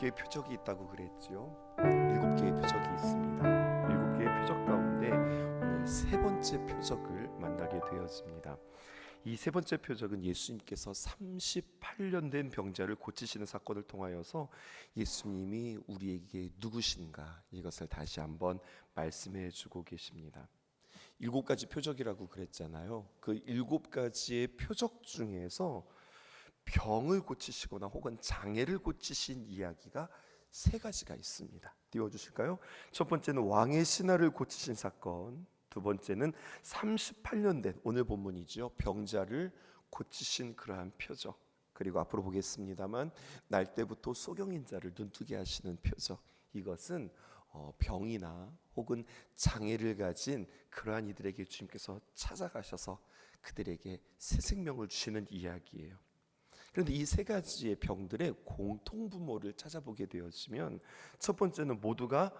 개의 표적이 있다고 그랬죠. 7개의 표적이 있습니다. 7개의 표적 가운데 오늘 세 번째 표적을 만나게 되었습니다. 이 세 번째 표적은 예수님께서 38년 된 병자를 고치시는 사건을 통하여서 예수님이 우리에게 누구신가 이것을 다시 한번 말씀해 주고 계십니다. 7가지 표적이라고 그랬잖아요. 그 7가지의 표적 중에서 병을 고치시거나 혹은 장애를 고치신 이야기가 3가지가 있습니다. 띄워주실까요? 첫 번째는 왕의 신하를 고치신 사건, 두 번째는 38년 된 오늘 본문이죠. 병자를 고치신 그러한 표적, 그리고 앞으로 보겠습니다만 날 때부터 소경인 자를 눈뜨게 하시는 표적. 이것은 병이나 혹은 장애를 가진 그러한 이들에게 주님께서 찾아가셔서 그들에게 새 생명을 주시는 이야기예요. 그런데 이 3가지의 병들의 공통분모를 찾아보게 되었으면 첫 번째는 모두가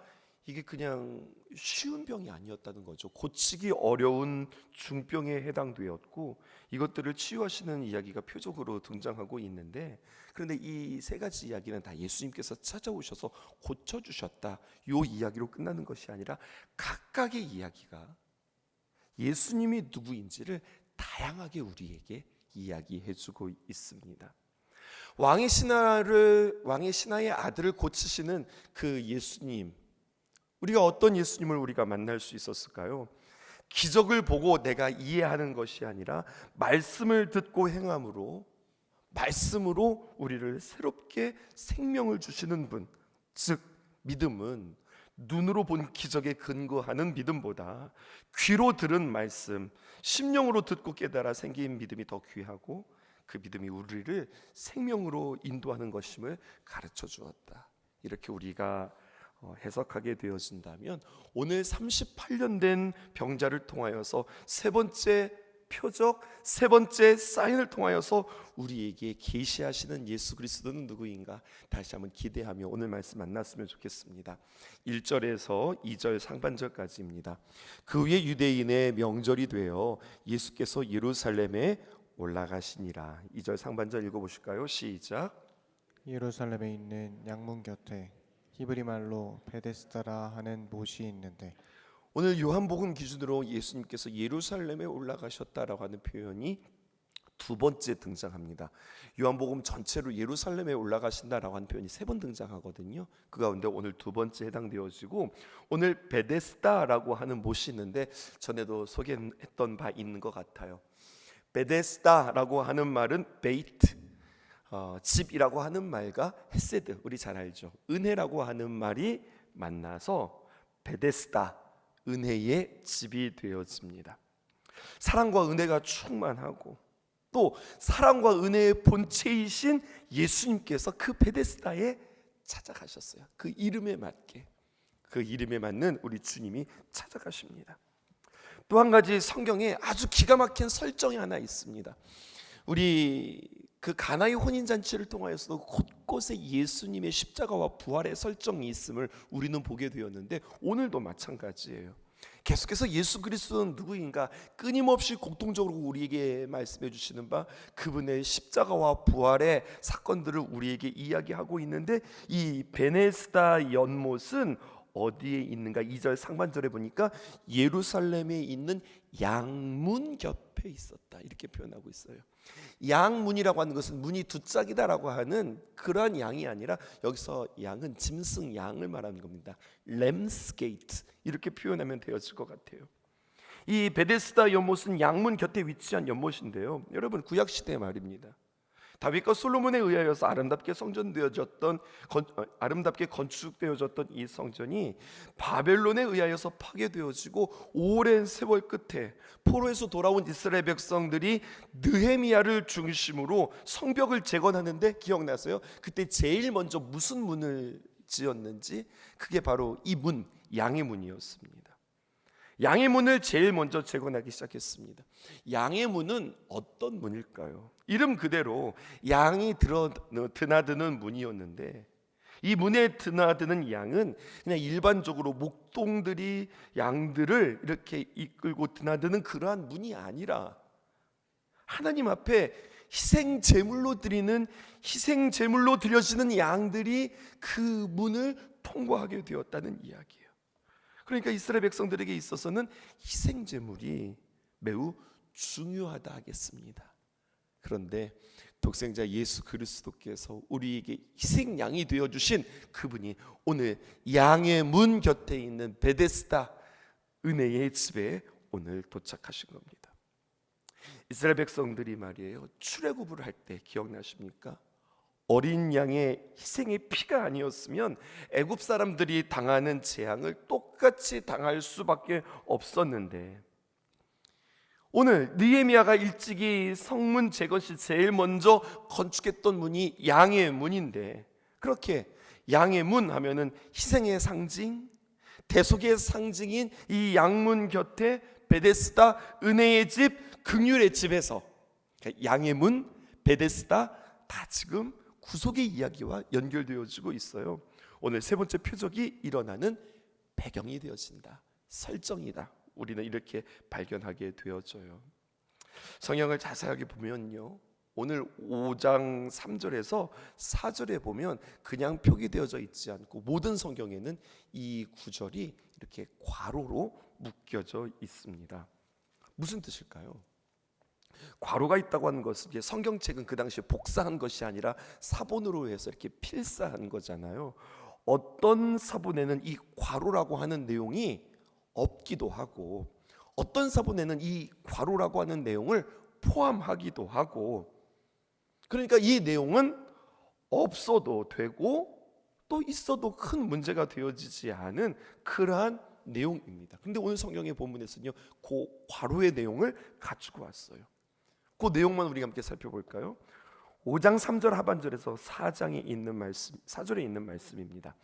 이게 그냥 쉬운 병이 아니었다는 거죠. 고치기 어려운 중병에 해당되었고 이것들을 치유하시는 이야기가 표적으로 등장하고 있는데, 그런데 이 3가지 이야기는 다 예수님께서 찾아오셔서 고쳐주셨다 이 이야기로 끝나는 것이 아니라 각각의 이야기가 예수님이 누구인지를 다양하게 우리에게 이야기해주고 있습니다. 왕의 신하의 아들을 고치시는 그 예수님, 우리가 어떤 예수님을 우리가 만날 수 있었을까요? 기적을 보고 내가 이해하는 것이 아니라 말씀을 듣고 행함으로, 말씀으로 우리를 새롭게 생명을 주시는 분. 즉 믿음은 눈으로 본 기적에 근거하는 믿음보다 귀로 들은 말씀, 심령으로 듣고 깨달아 생긴 믿음이 더 귀하고 그 믿음이 우리를 생명으로 인도하는 것임을 가르쳐 주었다. 이렇게 우리가 해석하게 되어진다면 오늘 38년 된 병자를 통하여서 세 번째 표적, 세 번째 사인을 통하여서 우리에게 계시하시는 예수 그리스도는 누구인가 다시 한번 기대하며 오늘 말씀 만났으면 좋겠습니다. 1절에서 2절 상반절까지입니다. 그 후에 유대인의 명절이 되어 예수께서 예루살렘에 올라가시니라. 2절 상반절 읽어보실까요? 시작. 예루살렘에 있는 양문 곁에 히브리 말로 베데스다라 하는 못이 있는데, 오늘 요한복음 기준으로 예수님께서 예루살렘에 올라가셨다라고 하는 표현이 두 번째 등장합니다. 요한복음 전체로 예루살렘에 올라가신다라고 하는 표현이 3번 등장하거든요. 그 가운데 오늘 두 번째 해당되어지고, 오늘 베데스다라고 하는 못이 있는데 전에도 소개했던 바 있는 것 같아요. 베데스다라고 하는 말은 베이트, 집이라고 하는 말과 헤세드, 우리 잘 알죠. 은혜라고 하는 말이 만나서 베데스다, 은혜의 집이 되어집니다. 사랑과 은혜가 충만하고 또 사랑과 은혜의 본체이신 예수님께서 그 베데스다에 찾아가셨어요. 그 이름에 맞게, 그 이름에 맞는 우리 주님이 찾아가십니다. 또 한 가지 성경에 아주 기가 막힌 설정이 하나 있습니다. 우리 그 가나의 혼인잔치를 통하여서도 곳곳에 예수님의 십자가와 부활의 설정이 있음을 우리는 보게 되었는데 오늘도 마찬가지예요. 계속해서 예수 그리스도는 누구인가 끊임없이 공통적으로 우리에게 말씀해 주시는 바 그분의 십자가와 부활의 사건들을 우리에게 이야기하고 있는데, 이 베데스다 연못은 어디에 있는가? 2절 상반절에 보니까 예루살렘에 있는 양문 곁에 있었다 이렇게 표현하고 있어요. 양문이라고 하는 것은 문이 두 짝이다라고 하는 그러한 양이 아니라 여기서 양은 짐승 양을 말하는 겁니다. 램스 게이트 이렇게 표현하면 되어질 것 같아요. 이 베데스다 연못은 양문 곁에 위치한 연못인데요, 여러분 구약 시대 말입니다. 다윗과 솔로몬에 의하여서 아름답게 건축되어졌던 이 성전이 바벨론에 의하여서 파괴되어지고 오랜 세월 끝에 포로에서 돌아온 이스라엘 백성들이 느헤미야를 중심으로 성벽을 재건하는데 기억나세요? 그때 제일 먼저 무슨 문을 지었는지? 그게 바로 이 문, 양의 문이었습니다. 양의 문을 제일 먼저 재건하기 시작했습니다. 양의 문은 어떤 문일까요? 이름 그대로 양이 드나드는 문이었는데, 이 문에 드나드는 양은 그냥 일반적으로 목동들이 양들을 이렇게 이끌고 드나드는 그러한 문이 아니라 하나님 앞에 희생 제물로 드려지는 양들이 그 문을 통과하게 되었다는 이야기예요. 그러니까 이스라엘 백성들에게 있어서는 희생 제물이 매우 중요하다 하겠습니다. 그런데 독생자 예수 그리스도께서 우리에게 희생양이 되어 주신 그분이 오늘 양의 문 곁에 있는 베데스다 은혜의 집에 오늘 도착하신 겁니다. 이스라엘 백성들이 말이에요, 출애굽을 할 때 기억나십니까? 어린 양의 희생의 피가 아니었으면 애굽 사람들이 당하는 재앙을 똑같이 당할 수밖에 없었는데, 오늘 느헤미야가 일찍이 성문 재건 시 제일 먼저 건축했던 문이 양의 문인데, 그렇게 양의 문 하면은 희생의 상징, 대속의 상징인 이 양문 곁에 베데스다 은혜의 집, 긍휼의 집에서 양의 문, 베데스다 다 지금 구속의 이야기와 연결되어지고 있어요. 오늘 세 번째 표적이 일어나는 배경이 되어진다, 설정이다. 우리는 이렇게 발견하게 되어져요. 성경을 자세하게 보면요, 오늘 5장 3절에서 4절에 보면 그냥 표기되어져 있지 않고 모든 성경에는 이 구절이 이렇게 괄호로 묶여져 있습니다. 무슨 뜻일까요? 괄호가 있다고 하는 것은, 이제 성경책은 그 당시에 복사한 것이 아니라 사본으로 해서 이렇게 필사한 거잖아요. 어떤 사본에는 이 괄호라고 하는 내용이 없기도 하고, 어떤 사본에는 이 괄호라고 하는 내용을 포함하기도 하고, 그러니까 이 내용은 없어도 되고 또 있어도 큰 문제가 되어지지 않은 그러한 내용입니다. 근데 오늘 성경의 본문에서는요, 그 괄호의 내용을 가지고 왔어요. 그 내용만 우리가 함께 살펴볼까요? 5장 3절 하반절에서 4장에 있는 말씀, 4절에 있는 말씀입니다.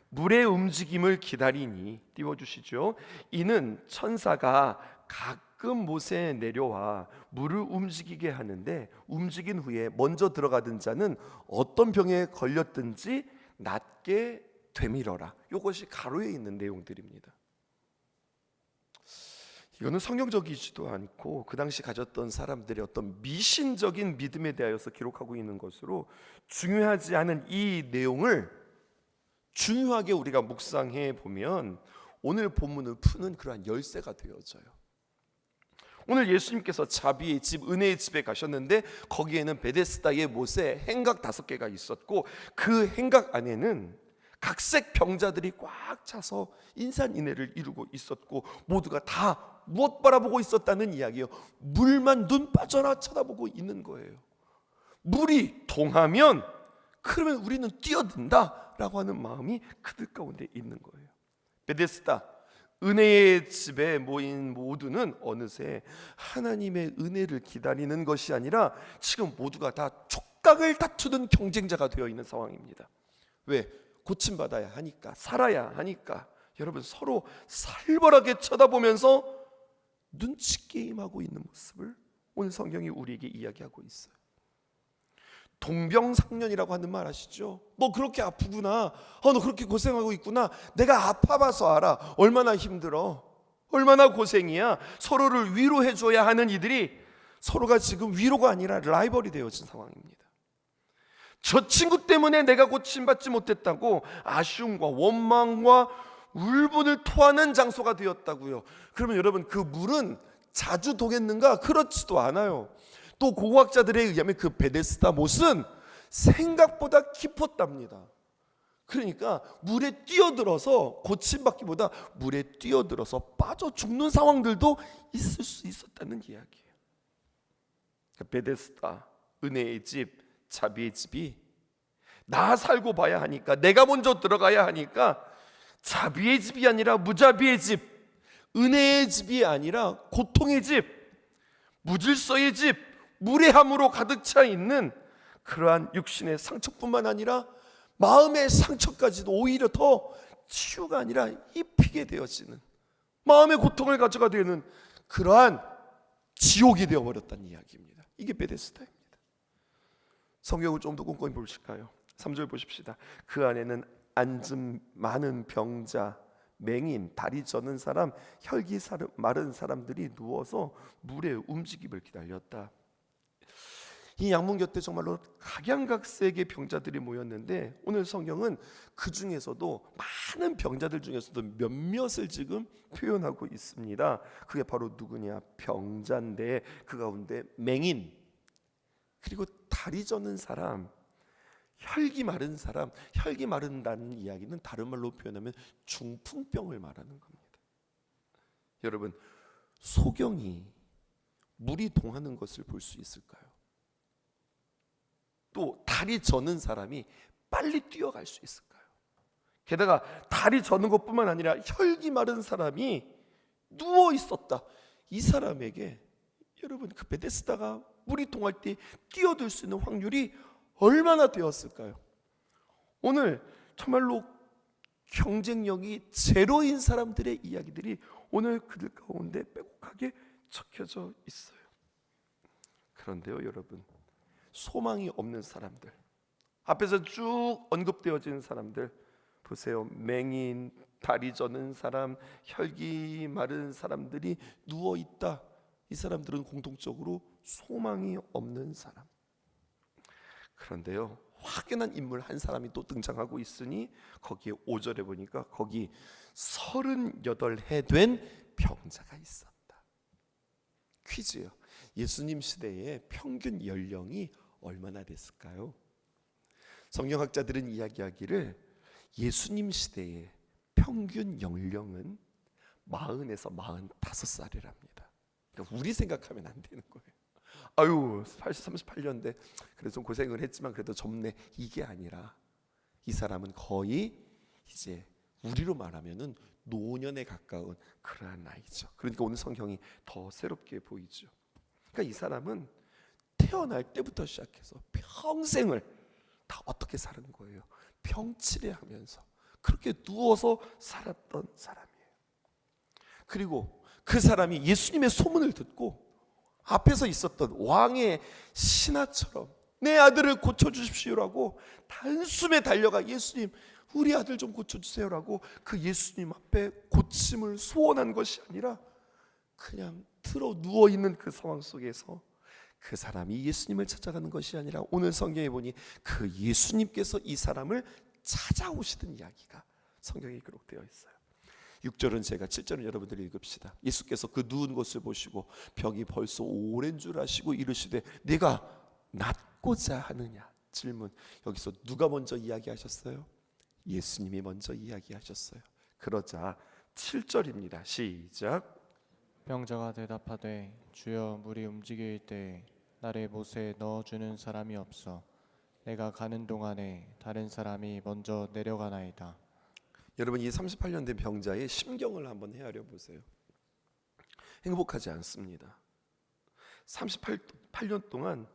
물의 움직임을 기다리니, 띄워주시죠. 이는 천사가 가끔 모세에 내려와 물을 움직이게 하는데, 움직인 후에 먼저 들어가던 자는 어떤 병에 걸렸든지 낫게 되밀어라. 이것이 가로에 있는 내용들입니다. 이거는 성경적이지도 않고 그 당시 가졌던 사람들의 어떤 미신적인 믿음에 대하여서 기록하고 있는 것으로, 중요하지 않은 이 내용을 중요하게 우리가 묵상해 보면 오늘 본문을 푸는 그러한 열쇠가 되어져요. 오늘 예수님께서 자비의 집, 은혜의 집에 가셨는데 거기에는 베데스다의 못에 행각 5개가 있었고, 그 행각 안에는 각색 병자들이 꽉 차서 인산인해를 이루고 있었고, 모두가 다 무엇 바라보고 있었다는 이야기예요. 물만 눈 빠져라 쳐다보고 있는 거예요. 물이 동하면 그러면 우리는 뛰어든다라고 하는 마음이 그들 가운데 있는 거예요. 베데스다 은혜의 집에 모인 모두는 어느새 하나님의 은혜를 기다리는 것이 아니라 지금 모두가 다 촉각을 다투는 경쟁자가 되어 있는 상황입니다. 왜? 고침받아야 하니까, 살아야 하니까. 여러분, 서로 살벌하게 쳐다보면서 눈치 게임하고 있는 모습을 오늘 성경이 우리에게 이야기하고 있어요. 동병상련이라고 하는 말 아시죠? 너 그렇게 아프구나, 너 그렇게 고생하고 있구나, 내가 아파봐서 알아. 얼마나 힘들어, 얼마나 고생이야. 서로를 위로해줘야 하는 이들이 서로가 지금 위로가 아니라 라이벌이 되어진 상황입니다. 저 친구 때문에 내가 고침받지 못했다고 아쉬움과 원망과 울분을 토하는 장소가 되었다고요. 그러면 여러분, 그 물은 자주 동했는가? 그렇지도 않아요. 또 고고학자들에 의하면 그 베데스다 못은 생각보다 깊었답니다. 그러니까 물에 뛰어들어서 고침받기보다 물에 뛰어들어서 빠져 죽는 상황들도 있을 수 있었다는 이야기예요. 베데스다, 은혜의 집, 자비의 집이 나 살고 봐야 하니까, 내가 먼저 들어가야 하니까 자비의 집이 아니라 무자비의 집, 은혜의 집이 아니라 고통의 집, 무질서의 집, 무례함으로 가득 차 있는 그러한 육신의 상처뿐만 아니라 마음의 상처까지도 오히려 더 치유가 아니라 입히게 되어지는, 마음의 고통을 가져가 되는 그러한 지옥이 되어버렸다는 이야기입니다. 이게 베데스다입니다. 성경을 좀 더 꼼꼼히 보실까요? 3절 보십시다. 그 안에는 앉은 많은 병자, 맹인, 다리 저는 사람, 혈기 마른 사람들이 누워서 물의 움직임을 기다렸다. 이 양문 곁에 정말로 각양각색의 병자들이 모였는데 오늘 성경은 그 중에서도 많은 병자들 중에서도 몇몇을 지금 표현하고 있습니다. 그게 바로 누구냐? 병자인데 그 가운데 맹인, 그리고 다리 저는 사람, 혈기 마른 사람. 혈기 마른다는 이야기는 다른 말로 표현하면 중풍병을 말하는 겁니다. 여러분, 소경이 물이 동하는 것을 볼 수 있을까요? 또 다리 저는 사람이 빨리 뛰어갈 수 있을까요? 게다가 다리 저는 것뿐만 아니라 혈기 마른 사람이 누워 있었다. 이 사람에게 여러분, 그 베데스다가 물이 동할 때 뛰어들 수 있는 확률이 얼마나 되었을까요? 오늘 정말로 경쟁력이 제로인 사람들의 이야기들이 오늘 그들 가운데 빼곡하게 적혀져 있어요. 그런데요, 여러분, 소망이 없는 사람들, 앞에서 쭉 언급되어진 사람들 보세요. 맹인, 다리 저는 사람, 혈기 마른 사람들이 누워 있다. 이 사람들은 공통적으로 소망이 없는 사람. 그런데요, 확연한 인물 한 사람이 또 등장하고 있으니 거기에 5절에 보니까 거기 38해 된 병자가 있었다. 퀴즈요. 예수님 시대의 평균 연령이 얼마나 됐을까요? 성경학자들은 이야기하기를 예수님 시대의 평균 연령은 40에서 45살이랍니다. 그러니까 우리 생각하면 안 되는 거예요. 아유, 38년대 그래서 좀 고생을 했지만 그래도 젊네, 이게 아니라 이 사람은 거의 이제 우리로 말하면은 노년에 가까운 그러한 나이죠. 그러니까 오늘 성경이 더 새롭게 보이죠. 그러니까 이 사람은 태어날 때부터 시작해서 평생을 다 어떻게 사는 거예요? 병치레하면서 그렇게 누워서 살았던 사람이에요. 그리고 그 사람이 예수님의 소문을 듣고 앞에서 있었던 왕의 신하처럼 내 아들을 고쳐주십시오라고 단숨에 달려가 예수님, 우리 아들 좀 고쳐주세요라고 그 예수님 앞에 고침을 소원한 것이 아니라 그냥 들어 누워있는 그 상황 속에서 그 사람이 예수님을 찾아가는 것이 아니라 오늘 성경에 보니 그 예수님께서 이 사람을 찾아오시던 이야기가 성경에 기록되어 있어요. 6절은 제가, 7절은 여러분들이 읽읍시다. 예수께서 그 누운 곳을 보시고 병이 벌써 오랜 줄 아시고 이르시되 네가 낫고자 하느냐? 질문. 여기서 누가 먼저 이야기하셨어요? 예수님이 먼저 이야기하셨어요. 그러자 7절입니다. 시작. 병자가 대답하되 주여, 물이 움직일 때 나를 못에 넣어주는 사람이 없어 내가 가는 동안에 다른 사람이 먼저 내려가나이다. 여러분, 이 38년 된 병자의 심경을 한번 헤아려 보세요. 행복하지 않습니다. 38년 동안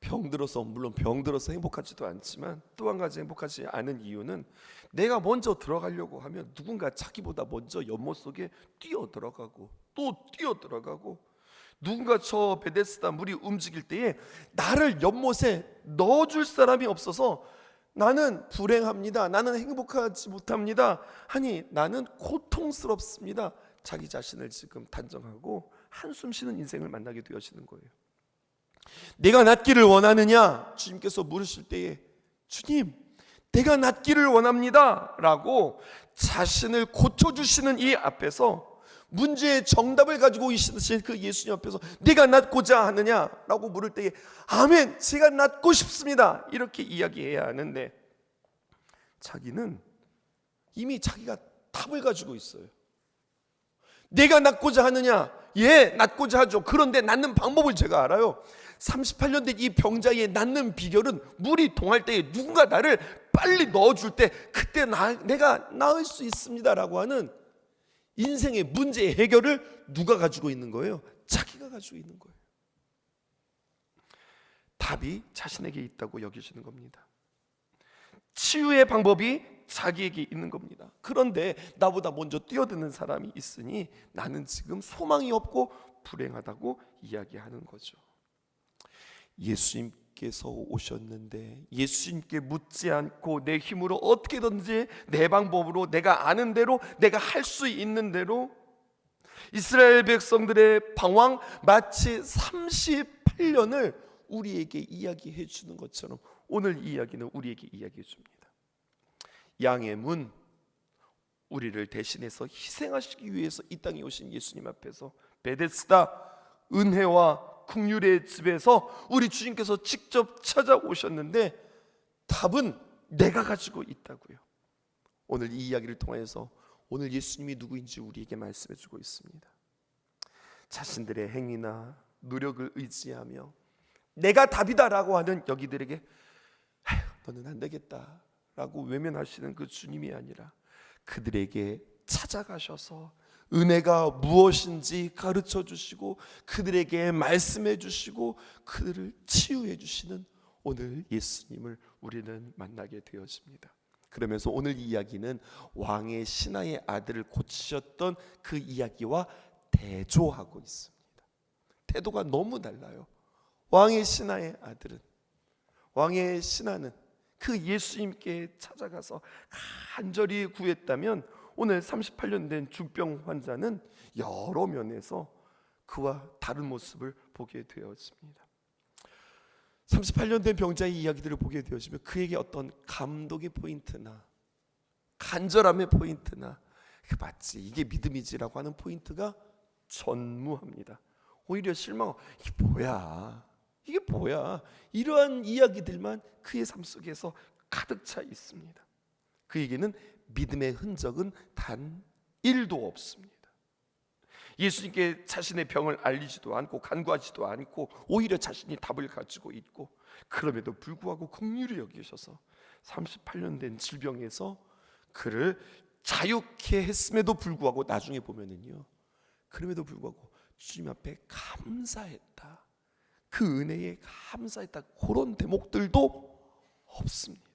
병들어서, 물론 병들어서 행복하지도 않지만 또 한 가지 행복하지 않은 이유는 내가 먼저 들어가려고 하면 누군가 자기보다 먼저 연못 속에 뛰어 들어가고 또 뛰어 들어가고, 누군가 저 베데스다 물이 움직일 때에 나를 연못에 넣어줄 사람이 없어서 나는 불행합니다, 나는 행복하지 못합니다 하니 나는 고통스럽습니다. 자기 자신을 지금 단정하고 한숨 쉬는 인생을 만나게 되어지는 거예요. 내가 낫기를 원하느냐? 주님께서 물으실 때에 주님, 내가 낫기를 원합니다 라고 자신을 고쳐주시는 이 앞에서, 문제의 정답을 가지고 계신 그 예수님 앞에서 네가 낫고자 하느냐? 라고 물을 때에 아멘, 제가 낫고 싶습니다 이렇게 이야기해야 하는데 자기는 이미 자기가 답을 가지고 있어요. 내가 낫고자 하느냐? 예, 낫고자 하죠. 그런데 낫는 방법을 제가 알아요. 38년 된 이 병자의 낫는 비결은 물이 동할 때에 누군가 나를 빨리 넣어줄 때 그때 내가 나을 수 있습니다 라고 하는 인생의 문제의 해결을 누가 가지고 있는 거예요? 자기가 가지고 있는 거예요. 답이 자신에게 있다고 여기시는 겁니다. 치유의 방법이 자기에게 있는 겁니다. 그런데 나보다 먼저 뛰어드는 사람이 있으니 나는 지금 소망이 없고 불행하다고 이야기하는 거죠. 예수님께서 오셨는데 예수님께 묻지 않고 내 힘으로 어떻게든지 내 방법으로 내가 아는 대로 내가 할 수 있는 대로 이스라엘 백성들의 방황 마치 38년을 우리에게 이야기해 주는 것처럼 오늘 이 이야기는 우리에게 이야기해 줍니다. 양의 문, 우리를 대신해서 희생하시기 위해서 이 땅에 오신 예수님 앞에서 베데스다 은혜와 긍휼의 집에서 우리 주님께서 직접 찾아오셨는데 답은 내가 가지고 있다고요. 오늘 이 이야기를 통해서 오늘 예수님이 누구인지 우리에게 말씀해 주고 있습니다. 자신들의 행위나 노력을 의지하며 내가 답이다라고 하는 여기들에게 너는 안 되겠다라고 외면하시는 그 주님이 아니라 그들에게 찾아가셔서 은혜가 무엇인지 가르쳐 주시고 그들에게 말씀해 주시고 그들을 치유해 주시는 오늘 예수님을 우리는 만나게 되었습니다. 그러면서 오늘 이 이야기는 왕의 신하의 아들을 고치셨던 그 이야기와 대조하고 있습니다. 태도가 너무 달라요. 왕의 신하의 아들은, 왕의 신하는 그 예수님께 찾아가서 간절히 구했다면 오늘 38년 된 중병 환자는 여러 면에서 그와 다른 모습을 보게 되었습니다. 38년 된 병자의 이야기들을 보게 되어지면 그에게 어떤 감동의 포인트나 간절함의 포인트나 맞지 이게 믿음이지라고 하는 포인트가 전무합니다. 오히려 실망하고 이게 뭐야 이러한 이야기들만 그의 삶 속에서 가득 차 있습니다. 그에게는 믿음의 흔적은 단 1도 없습니다. 예수님께 자신의 병을 알리지도 않고 간구하지도 않고 오히려 자신이 답을 가지고 있고 그럼에도 불구하고 긍휼히 여기셔서 38년 된 질병에서 그를 자유케 했음에도 불구하고 나중에 보면은요 그럼에도 불구하고 주님 앞에 감사했다, 그 은혜에 감사했다, 그런 대목들도 없습니다.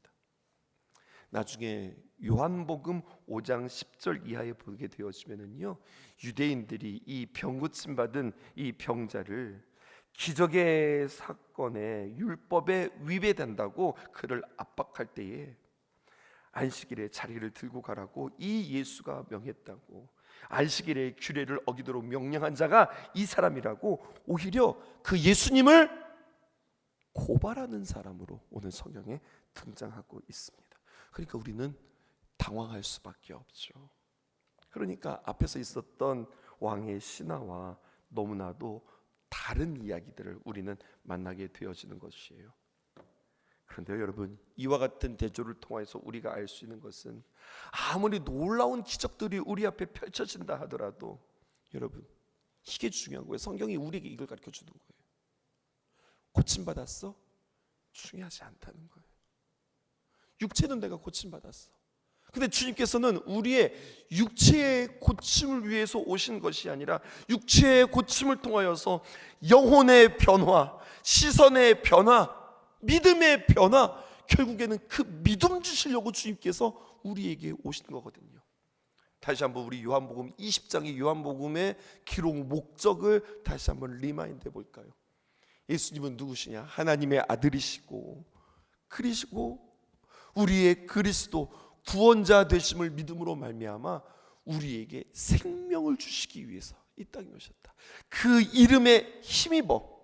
나중에 요한복음 5장 10절 이하에 보게 되어지면은요 유대인들이 이 병 고침 받은 이 병자를 기적의 사건에 율법에 위배된다고 그를 압박할 때에 안식일에 자리를 들고 가라고 이 예수가 명했다고, 안식일의 규례를 어기도록 명령한 자가 이 사람이라고 오히려 그 예수님을 고발하는 사람으로 오늘 성경에 등장하고 있습니다. 그러니까 우리는 당황할 수밖에 없죠. 그러니까 앞에서 있었던 왕의 신하와 너무나도 다른 이야기들을 우리는 만나게 되어지는 것이에요. 그런데 여러분, 이와 같은 대조를 통해서 우리가 알 수 있는 것은 아무리 놀라운 기적들이 우리 앞에 펼쳐진다 하더라도 여러분, 이게 중요한 거예요. 성경이 우리에게 이걸 가르쳐 주는 거예요. 고침받았어? 중요하지 않다는 거예요. 육체는 내가 고침받았어. 근데 주님께서는 우리의 육체의 고침을 위해서 오신 것이 아니라 육체의 고침을 통하여서 영혼의 변화, 시선의 변화, 믿음의 변화, 결국에는 그 믿음 주시려고 주님께서 우리에게 오신 거거든요. 다시 한번 우리 요한복음 20장의 요한복음의 기록 목적을 다시 한번 리마인드 해볼까요? 예수님은 누구시냐? 하나님의 아들이시고 그리시고 우리의 그리스도 구원자 되심을 믿음으로 말미암아 우리에게 생명을 주시기 위해서 이 땅에 오셨다. 그 이름에 힘입어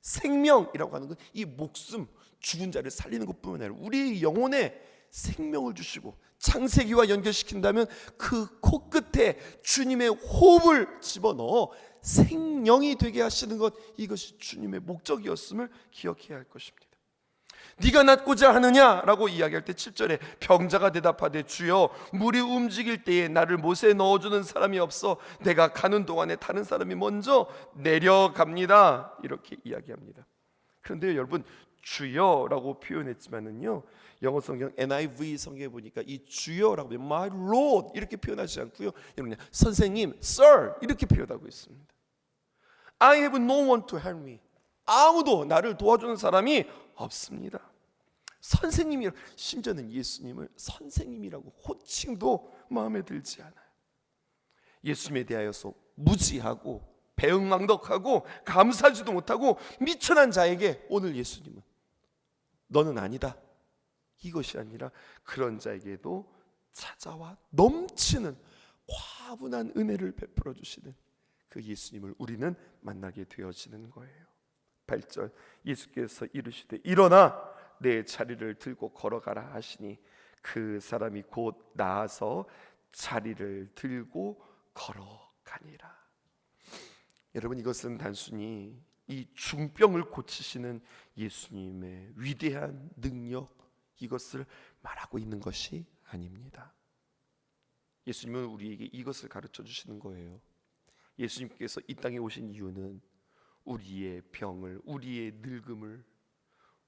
생명이라고 하는 건 이 목숨, 죽은 자를 살리는 것뿐만 아니라 우리의 영혼에 생명을 주시고 창세기와 연결시킨다면 그 코끝에 주님의 호흡을 집어넣어 생명이 되게 하시는 것, 이것이 주님의 목적이었음을 기억해야 할 것입니다. 네가 낫고자 하느냐라고 이야기할 때 7절에 병자가 대답하되 주여 물이 움직일 때에 나를 못에 넣어주는 사람이 없어 내가 가는 동안에 다른 사람이 먼저 내려갑니다, 이렇게 이야기합니다. 그런데 여러분, 주여라고 표현했지만은요 영어 성경 NIV 성경에 보니까 이 주여라고 하면 My Lord 이렇게 표현하지 않고요 여러분 선생님, Sir 이렇게 표현하고 있습니다. I have no one to help me. 아무도 나를 도와주는 사람이 없습니다. 선생님이라고, 심지어는 예수님을 선생님이라고 호칭도 마음에 들지 않아요. 예수님에 대하여서 무지하고 배은망덕하고 감사하지도 못하고 미천한 자에게 오늘 예수님은 너는 아니다, 이것이 아니라 그런 자에게도 찾아와 넘치는 과분한 은혜를 베풀어 주시는 그 예수님을 우리는 만나게 되어지는 거예요. 38절 예수께서 이르시되 일어나 내 자리를 들고 걸어가라 하시니 그 사람이 곧 나아서 자리를 들고 걸어가니라. 여러분, 이것은 단순히 이 중병을 고치시는 예수님의 위대한 능력, 이것을 말하고 있는 것이 아닙니다. 예수님은 우리에게 이것을 가르쳐 주시는 거예요. 예수님께서 이 땅에 오신 이유는 우리의 병을, 우리의 늙음을,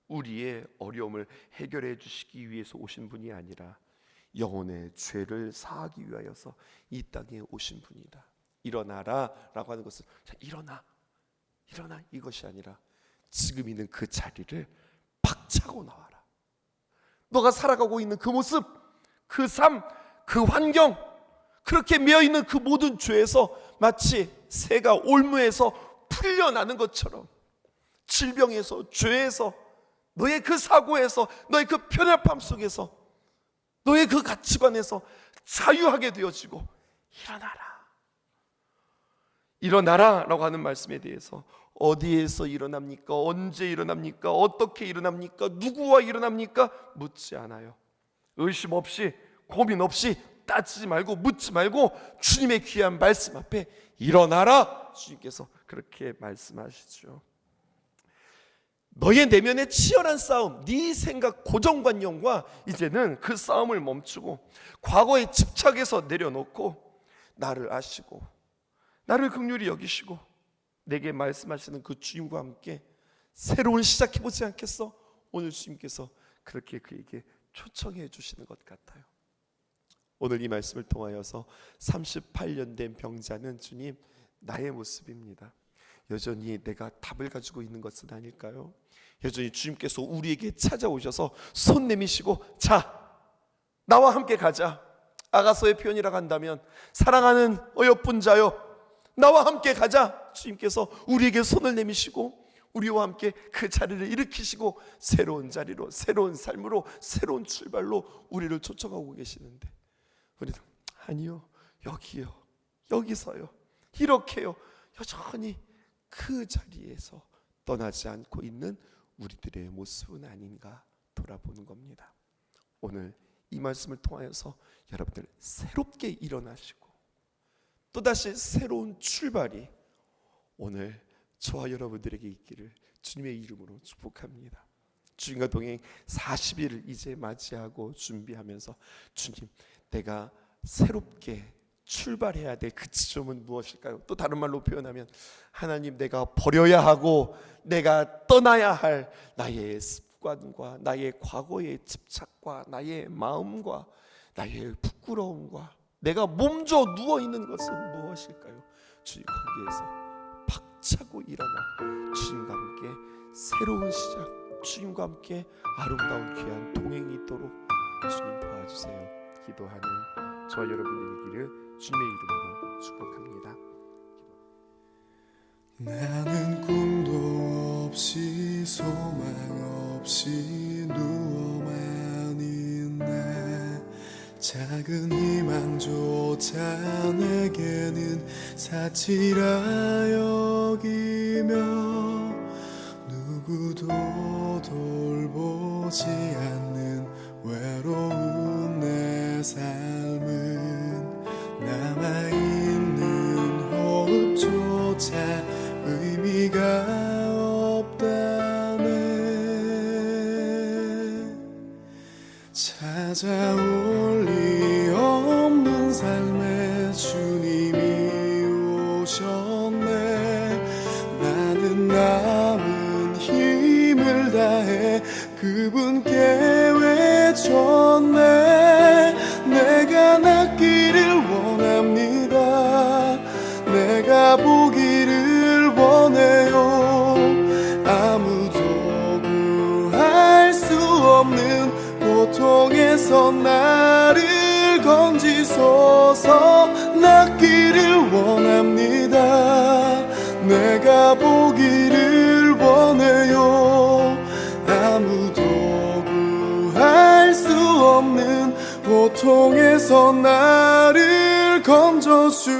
우리의 어려움을 해결해 주시기 위해서 오신 분이 아니라 영혼의 죄를 사하기 위하여서 이 땅에 오신 분이다. 일어나라 라고 하는 것은 일어나 이것이 아니라 지금 있는 그 자리를 박차고 나와라. 너가 살아가고 있는 그 모습, 그 삶, 그 환경, 그렇게 매여있는 그 모든 죄에서 마치 새가 올무에서 풀려나는 것처럼 질병에서, 죄에서, 너의 그 사고에서, 너의 그 편협함 속에서, 너의 그 가치관에서 자유하게 되어지고 일어나라 라고 하는 말씀에 대해서 어디에서 일어납니까? 언제 일어납니까? 어떻게 일어납니까? 누구와 일어납니까? 묻지 않아요. 의심 없이, 고민 없이, 따지지 말고, 묻지 말고 주님의 귀한 말씀 앞에 일어나라, 주님께서 그렇게 말씀하시죠. 너의 내면의 치열한 싸움, 네 생각 고정관념과 이제는 그 싸움을 멈추고 과거에 집착해서 내려놓고 나를 아시고 나를 긍휼히 여기시고 내게 말씀하시는 그 주님과 함께 새로운 시작해보지 않겠어? 오늘 주님께서 그렇게 그에게 초청해 주시는 것 같아요. 오늘 이 말씀을 통하여서 38년 된 병자는 주님, 나의 모습입니다. 여전히 내가 답을 가지고 있는 것은 아닐까요? 여전히 주님께서 우리에게 찾아오셔서 손 내미시고 자, 나와 함께 가자. 아가서의 표현이라고 한다면 사랑하는 어여쁜 자여, 나와 함께 가자. 주님께서 우리에게 손을 내미시고 우리와 함께 그 자리를 일으키시고 새로운 자리로, 새로운 삶으로, 새로운 출발로 우리를 초청하고 계시는데 우리는 아니요, 여기요, 여기서요, 이렇게요, 여전히 그 자리에서 떠나지 않고 있는 우리들의 모습은 아닌가 돌아보는 겁니다. 오늘 이 말씀을 통하여서 여러분들 새롭게 일어나시고 또다시 새로운 출발이 오늘 저와 여러분들에게 있기를 주님의 이름으로 축복합니다. 주님과 동행 40일을 이제 맞이하고 준비하면서 주님, 내가 새롭게 출발해야 될 그 지점은 무엇일까요? 또 다른 말로 표현하면 하나님, 내가 버려야 하고 내가 떠나야 할 나의 습관과 나의 과거의 집착과 나의 마음과 나의 부끄러움과 내가 몸져 누워있는 것은 무엇일까요? 주님, 거기에서 박차고 일어나 주님과 함께 새로운 시작, 주님과 함께 아름다운 귀한 동행이 있도록 주님 도와주세요. 기도하는 저와 여러분들이기를 주님의 이름으로 축복합니다. 나는 꿈도 없이 소망 없이 누워만 있네. 작은 희망조차 내게는 사치라 여기며 누구도 돌보지 않는 외로운 내 삶은 남아있는 호흡조차 의미가 없다네. 찾아올 리 없는 삶에 주님이 오셨네. 나는 남은 힘을 다해 그분께 외쳤네. 내가 낫기를 원합니다. 내가 보기를 원해요. 아무도 구할 수 없는 고통에서 나를 건지소서. 낫기를 원합니다. 내가 보기를 원해요. 아무도 구할 수 없는 고통에서 나를 건져주소서.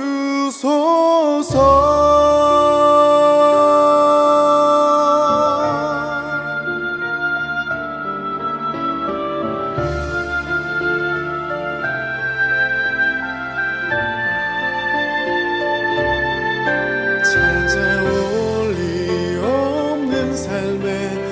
삶에